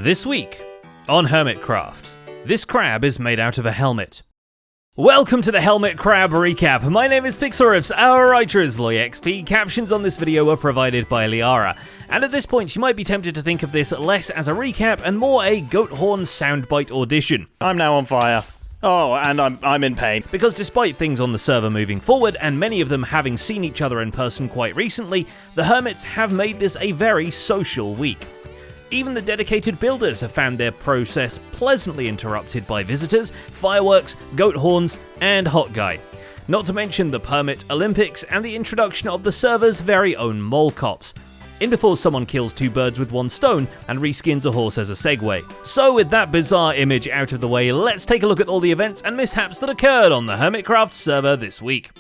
This week on Hermitcraft, this crab is made out of a helmet. Welcome to the Helmet Crab Recap. My name is Pixelriffs, our writer is LoyXP. Captions on this video were provided by Liara. And at this point, you might be tempted to think of this less as a recap and more a goat horn soundbite audition. I'm now on fire. Oh, and I'm in pain. Because despite things on the server moving forward, and many of them having seen each other in person quite recently, the Hermits have made this a very social week. Even the dedicated builders have found their process pleasantly interrupted by visitors, fireworks, goat horns, and Hot Guy. Not to mention the Permit Olympics and the introduction of the server's very own mole cops. In before someone kills two birds with one stone and reskins a horse as a segue. So with that bizarre image out of the way, let's take a look at all the events and mishaps that occurred on the Hermitcraft server this week.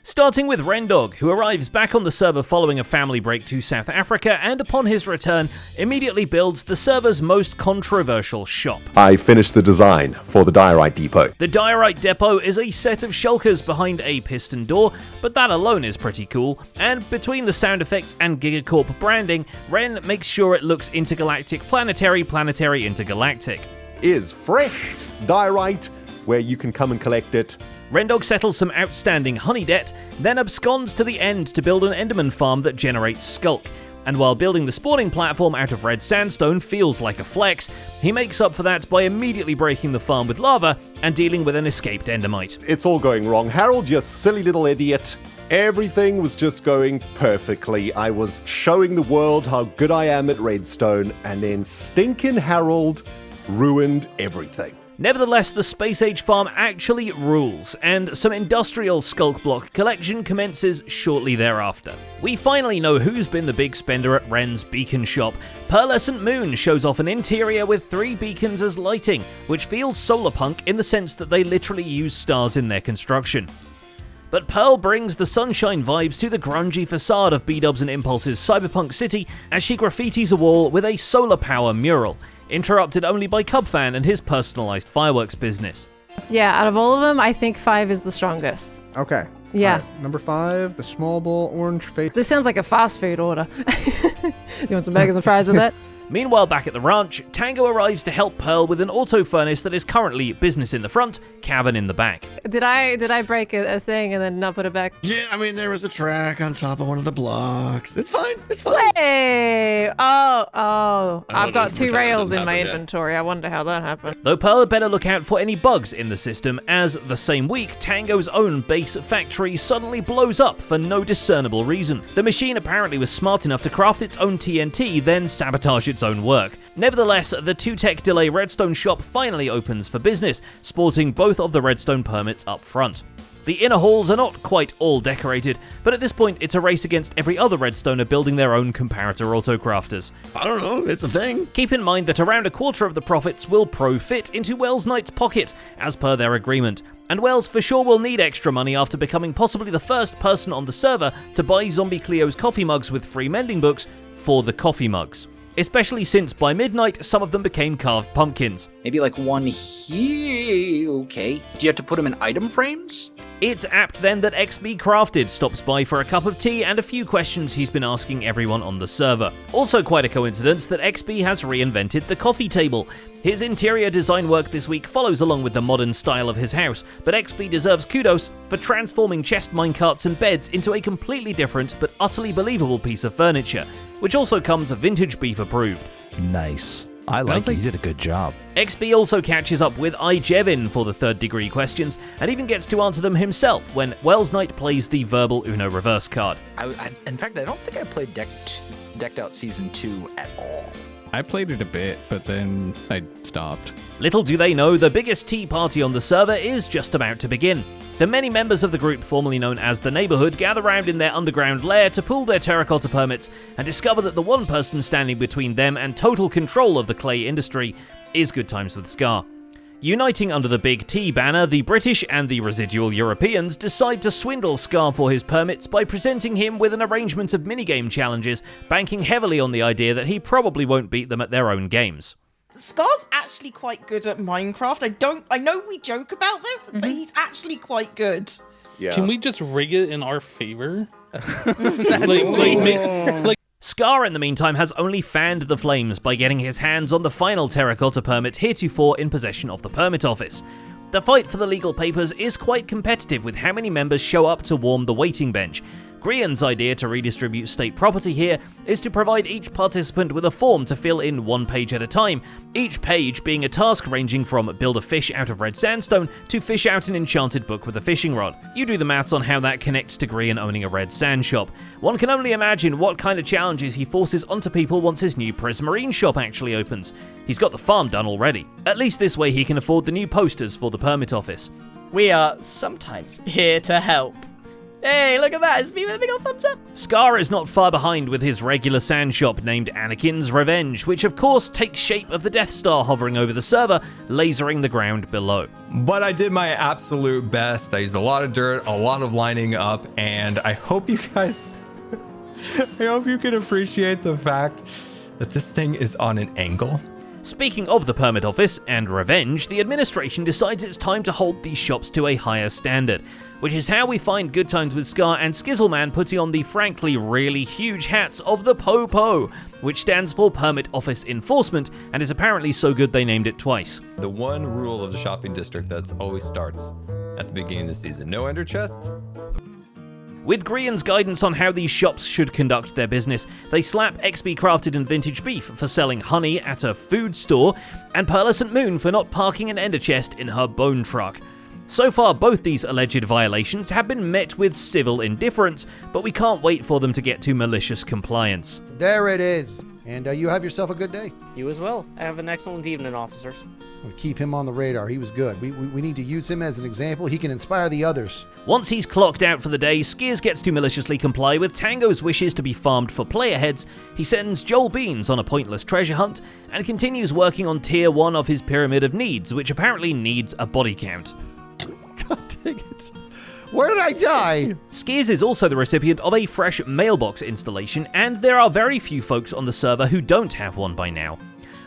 Starting with Rendog, who arrives back on the server following a family break to South Africa and upon his return, immediately builds the server's most controversial shop. I finished the design for the Diorite Depot. The Diorite Depot is a set of shulkers behind a piston door, but that alone is pretty cool, and between the sound effects and Gigacorp branding, Ren makes sure it looks intergalactic, planetary, intergalactic. Is fresh diorite where you can come and collect it. Rendog settles some outstanding honey debt, then absconds to the end to build an Enderman farm that generates skulk. And while building the spawning platform out of red sandstone feels like a flex, he makes up for that by immediately breaking the farm with lava and dealing with an escaped Endermite. It's all going wrong. Harold, you silly little idiot. Everything was just going perfectly. I was showing the world how good I am at redstone, and then stinking Harold ruined everything. Nevertheless, the Space Age farm actually rules, and some industrial skulk block collection commences shortly thereafter. We finally know who's been the big spender at Ren's beacon shop. Pearlescent Moon shows off an interior with 3 beacons as lighting, which feels solarpunk in the sense that they literally use stars in their construction. But Pearl brings the sunshine vibes to the grungy facade of B-Dubs and Impulse's cyberpunk city as she graffitis a wall with a solar power mural, interrupted only by Cubfan and his personalized fireworks business. Yeah, out of all of them, I think 5 is the strongest. Okay. Yeah. All right. Number 5, the small bowl orange face. This sounds like a fast food order. You want some burgers and fries with that? Meanwhile, back at the ranch, Tango arrives to help Pearl with an auto furnace that is currently business in the front, cavern in the back. Did I break a thing and then not put it back? Yeah, I mean, there was a track on top of one of the blocks. It's fine. It's fine. Hey! Oh. I've got 2 rails in my yet. inventory. I wonder how that happened. Though Pearl had better look out for any bugs in the system, as the same week, Tango's own base factory suddenly blows up for no discernible reason. The machine apparently was smart enough to craft its own TNT, then sabotage its own work. Nevertheless, the 2-tech delay redstone shop finally opens for business, sporting both of the redstone permits up front. The inner halls are not quite all decorated, but at this point it's a race against every other redstoner building their own comparator autocrafters. I don't know. It's a thing. Keep in mind that around a quarter of the profits will profit into Wells Knight's pocket, as per their agreement. And Wells for sure will need extra money after becoming possibly the first person on the server to buy Zombie Cleo's coffee mugs with free mending books for the coffee mugs. Especially since by midnight, some of them became carved pumpkins. Maybe like one here, okay. Do you have to put them in item frames? It's apt then that XB Crafted stops by for a cup of tea and a few questions he's been asking everyone on the server. Also quite a coincidence that XB has reinvented the coffee table. His interior design work this week follows along with the modern style of his house, but XB deserves kudos for transforming chest minecarts and beds into a completely different but utterly believable piece of furniture, which also comes vintage beef approved. Nice. I like it. You did a good job. XB also catches up with iJevin for the 3rd degree questions, and even gets to answer them himself when Wells Knight plays the verbal Uno reverse card. In fact, I don't think I played Decked Out Season 2 at all. I played it a bit, but then I stopped. Little do they know, the biggest tea party on the server is just about to begin. The many members of the group formerly known as the Neighborhood gather round in their underground lair to pull their terracotta permits and discover that the one person standing between them and total control of the clay industry is Good Times with Scar. Uniting under the Big T banner, the British and the residual Europeans decide to swindle Scar for his permits by presenting him with an arrangement of minigame challenges, banking heavily on the idea that he probably won't beat them at their own games. Scar's actually quite good at Minecraft. I know we joke about this, but he's actually quite good. Yeah. Can we just rig it in our favor? Scar, in the meantime, has only fanned the flames by getting his hands on the final terracotta permit heretofore in possession of the permit office. The fight for the legal papers is quite competitive with how many members show up to warm the waiting bench. Grian's idea to redistribute state property here is to provide each participant with a form to fill in one page at a time, each page being a task ranging from build a fish out of red sandstone to fish out an enchanted book with a fishing rod. You do the maths on how that connects to Grian owning a red sand shop. One can only imagine what kind of challenges he forces onto people once his new Prismarine shop actually opens. He's got the farm done already. At least this way he can afford the new posters for the permit office. We are sometimes here to help. Hey, look at that, it's me with a big old thumbs up. Scar is not far behind with his regular sand shop named Anakin's Revenge, which of course takes shape of the Death Star hovering over the server, lasering the ground below. But I did my absolute best. I used a lot of dirt, a lot of lining up, and I hope you guys, I hope you can appreciate the fact that this thing is on an angle. Speaking of the permit office and revenge, the administration decides it's time to hold these shops to a higher standard, which is how we find Good Times with Scar and Skizzleman putting on the frankly really huge hats of the POPO, which stands for Permit Office Enforcement and is apparently so good they named it twice. The one rule of the shopping district that always starts at the beginning of the season: no ender chest. With Grian's guidance on how these shops should conduct their business, they slap XP Crafted and Vintage Beef for selling honey at a food store, and Pearlescent Moon for not parking an ender chest in her bone truck. So far, both these alleged violations have been met with civil indifference, but we can't wait for them to get to malicious compliance. There it is. And you have yourself a good day. You as well. Have an excellent evening, officers. We'll keep him on the radar. He was good. We need to use him as an example. He can inspire the others. Once he's clocked out for the day, Skiers gets to maliciously comply with Tango's wishes to be farmed for player heads. He sends Joel Beans on a pointless treasure hunt, and continues working on tier 1 of his pyramid of needs, which apparently needs a body count. God dang it. Where did I die? Skiers is also the recipient of a fresh mailbox installation, and there are very few folks on the server who don't have one by now.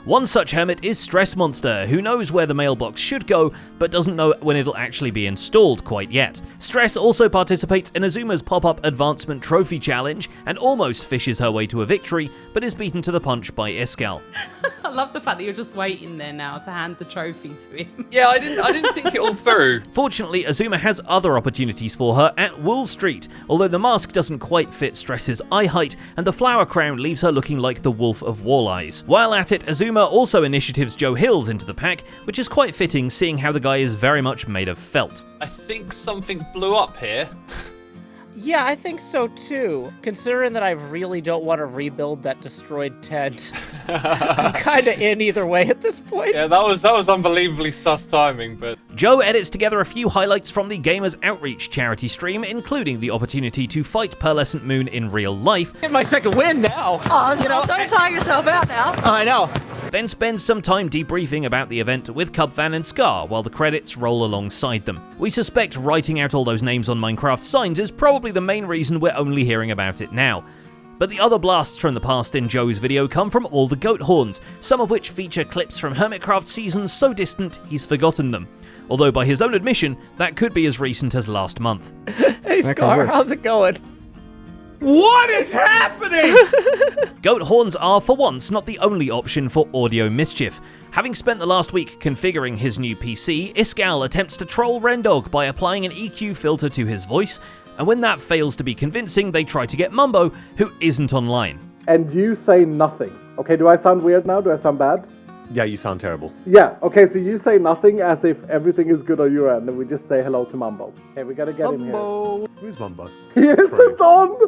One such hermit is Stress Monster, who knows where the mailbox should go, but doesn't know when it'll actually be installed quite yet. Stress also participates in Azuma's pop-up advancement trophy challenge, and almost fishes her way to a victory, but is beaten to the punch by Iskal. I love the fact that you're just waiting there now to hand the trophy to him. Yeah, I didn't think it all through. Fortunately, Azuma has other opportunities for her at Wool Street, although the mask doesn't quite fit Stress's eye height, and the flower crown leaves her looking like the Wolf of Walleyes. While at it, Azuma also initiatives Joe Hills into the pack, which is quite fitting seeing how the guy is very much made of felt. I think something blew up here. Yeah, I think so too. Considering that I really don't want to rebuild that destroyed tent, I'm kind of in either way at this point. Yeah, that was unbelievably sus timing, but... Joe edits together a few highlights from the Gamers Outreach charity stream, including the opportunity to fight Pearlescent Moon in real life. Get my second win now. Oh, don't tire yourself out now. I know. Then spends some time debriefing about the event with Cubfan and Scar while the credits roll alongside them. We suspect writing out all those names on Minecraft signs is probably the main reason we're only hearing about it now. But the other blasts from the past in Joe's video come from all the goat horns, some of which feature clips from Hermitcraft seasons so distant he's forgotten them. Although by his own admission, that could be as recent as last month. Hey Scar, how's it going? What is happening? Goat horns are, for once, not the only option for audio mischief. Having spent the last week configuring his new PC, Iskal attempts to troll Rendog by applying an EQ filter to his voice, and when that fails to be convincing, they try to get Mumbo, who isn't online. And you say nothing. Okay, do I sound weird now? Do I sound bad? Yeah, you sound terrible. Yeah, okay, so you say nothing as if everything is good on your end, and we just say hello to Mumbo. Okay, we gotta get him here. Mumbo! Who's Mumbo? He isn't on!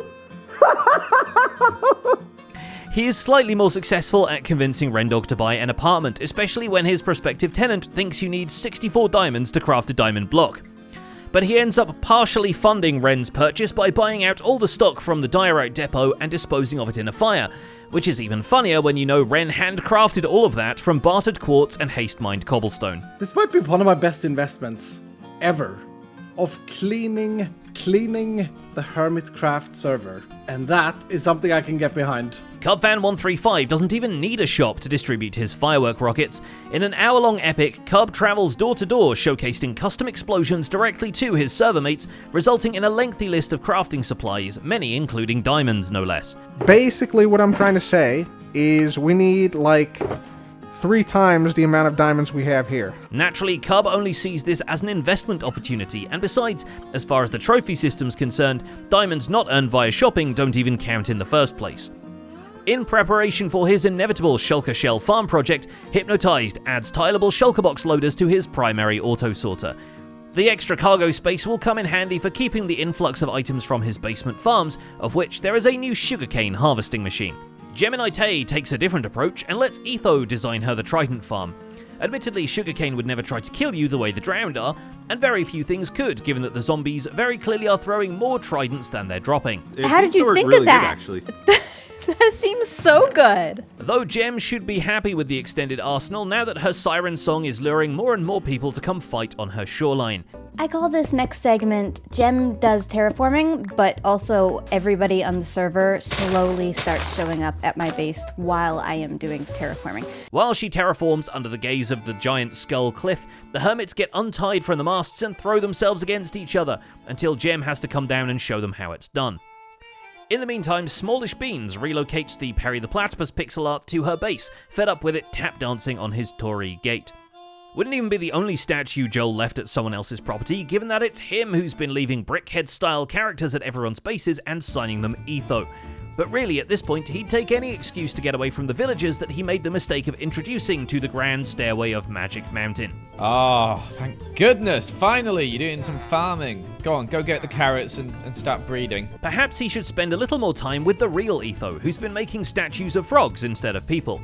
He is slightly more successful at convincing Rendog to buy an apartment, especially when his prospective tenant thinks you need 64 diamonds to craft a diamond block. But he ends up partially funding Ren's purchase by buying out all the stock from the Diorite depot and disposing of it in a fire, which is even funnier when you know Ren handcrafted all of that from bartered quartz and haste-mined cobblestone. This might be one of my best investments ever. Of cleaning cleaning the Hermitcraft server. And that is something I can get behind. Cubfan135 doesn't even need a shop to distribute his firework rockets. In an hour-long epic, Cub travels door-to-door showcasing custom explosions directly to his server mates, resulting in a lengthy list of crafting supplies, many including diamonds no less. Basically, what I'm trying to say is we need, like, 3 times the amount of diamonds we have here. Naturally, Cub only sees this as an investment opportunity, and besides, as far as the trophy system's concerned, diamonds not earned via shopping don't even count in the first place. In preparation for his inevitable Shulker Shell farm project, Hypnotized adds tileable Shulker box loaders to his primary auto sorter. The extra cargo space will come in handy for keeping the influx of items from his basement farms, of which there is a new sugarcane harvesting machine. Gemini Tay takes a different approach and lets Etho design her the Trident farm. Admittedly, sugarcane would never try to kill you the way the drowned are, and very few things could, given that the zombies very clearly are throwing more tridents than they're dropping. How did you think of that? That seems so good. Though Gem should be happy with the extended arsenal now that her siren song is luring more and more people to come fight on her shoreline. I call this next segment Gem Does Terraforming, but also everybody on the server slowly starts showing up at my base while I am doing terraforming. While she terraforms under the gaze of the giant skull cliff, the hermits get untied from the masts and throw themselves against each other, until Gem has to come down and show them how it's done. In the meantime, Smallish Beans relocates the Perry the Platypus pixel art to her base, fed up with it tap dancing on his Tory gate. Wouldn't even be the only statue Joel left at someone else's property, given that it's him who's been leaving Brickhead-style characters at everyone's bases and signing them Etho. But really, at this point, he'd take any excuse to get away from the villagers that he made the mistake of introducing to the Grand Stairway of Magic Mountain. Oh, thank goodness. Finally, you're doing some farming. Go on, go get the carrots and start breeding. Perhaps he should spend a little more time with the real Etho, who's been making statues of frogs instead of people.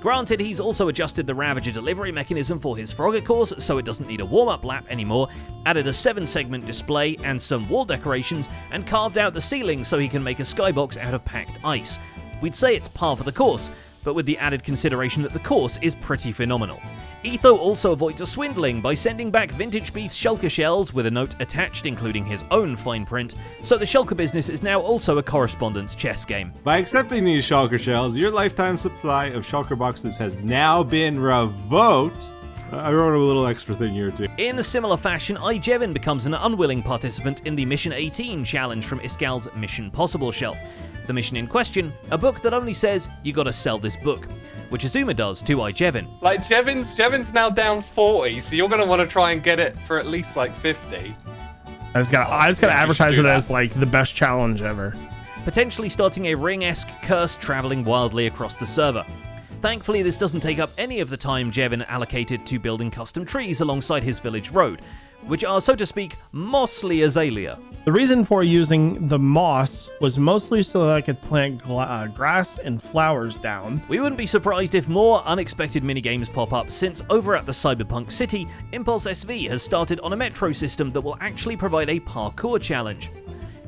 Granted, he's also adjusted the Ravager delivery mechanism for his Frogger course so it doesn't need a warm-up lap anymore, added a 7-segment display and some wall decorations, and carved out the ceiling so he can make a skybox out of packed ice. We'd say it's par for the course, but with the added consideration that the course is pretty phenomenal. Etho also avoids a swindling by sending back Vintage Beef's Shulker shells with a note attached including his own fine print, so the Shulker business is now also a correspondence chess game. By accepting these Shulker shells, your lifetime supply of Shulker boxes has now been revoked. I wrote a little extra thing here too. In a similar fashion, Ijevin becomes an unwilling participant in the Mission 18 challenge from Iskal's Mission Possible shelf. The mission in question, a book that only says, you gotta sell this book, which Azuma does to Ijevin. Like, Jevin's now down 40, so you're going to want to try and get it for at least, like, 50. I just gotta advertise it as, like, the best challenge ever. Potentially starting a Ring-esque curse traveling wildly across the server. Thankfully, this doesn't take up any of the time Jevin allocated to building custom trees alongside his village road, which are, so to speak, mossly azalea. The reason for using the moss was mostly so that I could plant grass and flowers down. We wouldn't be surprised if more unexpected minigames pop up, since over at the Cyberpunk City, Impulse SV has started on a metro system that will actually provide a parkour challenge.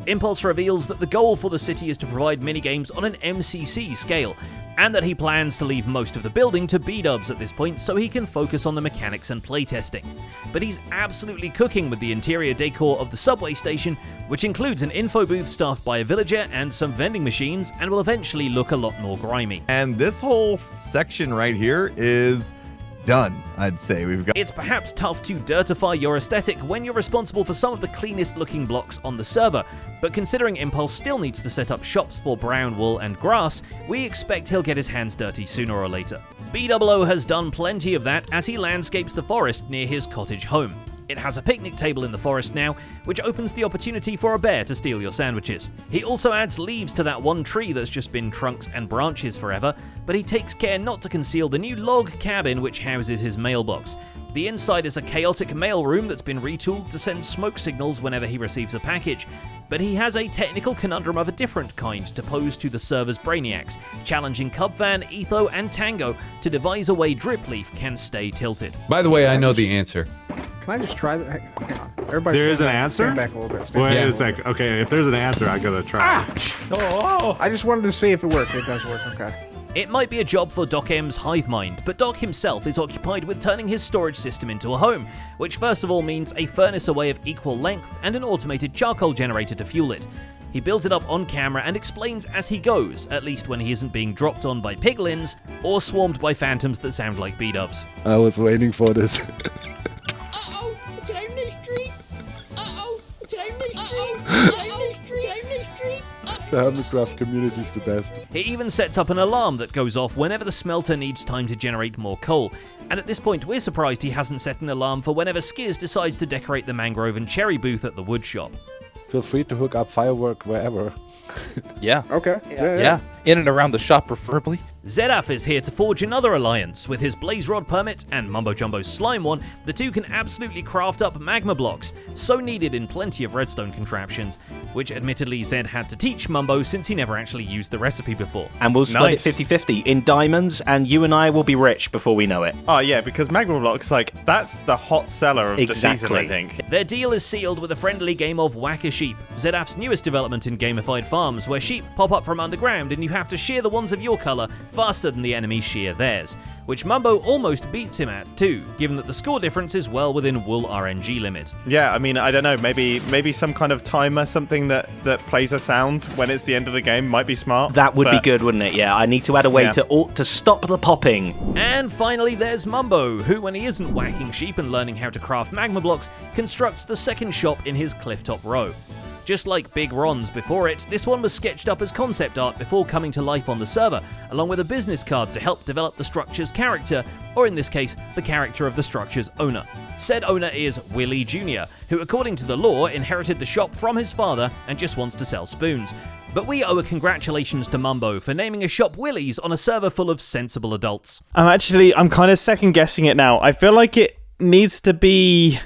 Impulse reveals that the goal for the city is to provide minigames on an MCC scale, and that he plans to leave most of the building to B-dubs at this point so he can focus on the mechanics and playtesting. But he's absolutely cooking with the interior decor of the subway station, which includes an info booth staffed by a villager and some vending machines, and will eventually look a lot more grimy. And this whole section right here is done, I'd say. It's perhaps tough to dirtify your aesthetic when you're responsible for some of the cleanest looking blocks on the server, but considering Impulse still needs to set up shops for brown wool and grass, we expect he'll get his hands dirty sooner or later. BOO has done plenty of that as he landscapes the forest near his cottage home. It has a picnic table in the forest now, which opens the opportunity for a bear to steal your sandwiches. He also adds leaves to that one tree that's just been trunks and branches forever, but he takes care not to conceal the new log cabin which houses his mailbox. The inside is a chaotic mail room that's been retooled to send smoke signals whenever he receives a package, but he has a technical conundrum of a different kind to pose to the server's brainiacs, challenging Cubfan, Etho, and Tango to devise a way Dripleaf can stay tilted. By the way, I know the answer. Can I just try that? Hang on. Everybody there is an answer? Stand back a little bit. Wait a sec. Okay, if there's an answer, I gotta try. Oh! I just wanted to see if it worked. It does work. Okay. It might be a job for Doc M's hive mind, but Doc himself is occupied with turning his storage system into a home, which first of all means a furnace array of equal length and an automated charcoal generator to fuel it. He builds it up on camera and explains as he goes, at least when he isn't being dropped on by piglins or swarmed by phantoms that sound like B-dubs. I was waiting for this. Uh-oh, it's an only street. Uh-oh, it's an only street. Uh-oh, it's an only street. The Hermitcraft community is the best. He even sets up an alarm that goes off whenever the smelter needs time to generate more coal. And at this point, we're surprised he hasn't set an alarm for whenever Skiz decides to decorate the mangrove and cherry booth at the wood shop. Feel free to hook up firework wherever. Yeah. Okay. Yeah. In and around the shop, preferably. Zedaf is here to forge another alliance. With his Blaze Rod permit and Mumbo Jumbo's Slime one, the two can absolutely craft up magma blocks, so needed in plenty of redstone contraptions, which admittedly Zed had to teach Mumbo since he never actually used the recipe before. And we'll split it 50-50 in diamonds, and you and I will be rich before we know it. Oh yeah, because magma blocks, like, that's the hot seller of the season, I think. Their deal is sealed with a friendly game of Whack-A-Sheep, Zedaf's newest development in gamified farms, where sheep pop up from underground and you have to shear the ones of your colour faster than the enemies shear theirs, which Mumbo almost beats him at too, given that the score difference is well within wool RNG limit. Yeah, I mean, I don't know, maybe some kind of timer, something that plays a sound when it's the end of the game might be smart. That would be good, wouldn't it? Yeah, I need to add a way to stop the popping. And finally, there's Mumbo, who, when he isn't whacking sheep and learning how to craft magma blocks, constructs the second shop in his clifftop row. Just like Big Ron's before it, this one was sketched up as concept art before coming to life on the server, along with a business card to help develop the structure's character, or in this case, the character of the structure's owner. Said owner is Willie Jr., who according to the law inherited the shop from his father and just wants to sell spoons. But we owe a congratulations to Mumbo for naming a shop Willie's on a server full of sensible adults. I'm kind of second guessing it now. I feel like it needs to be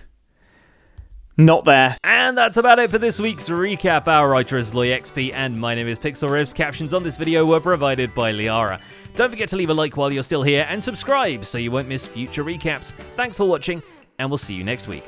not there. And that's about it for this week's recap. Our writer is LoyXP and my name is Pixel Rivs. Captions on this video were provided by Liara. Don't forget to leave a like while you're still here and subscribe so you won't miss future recaps. Thanks for watching and we'll see you next week.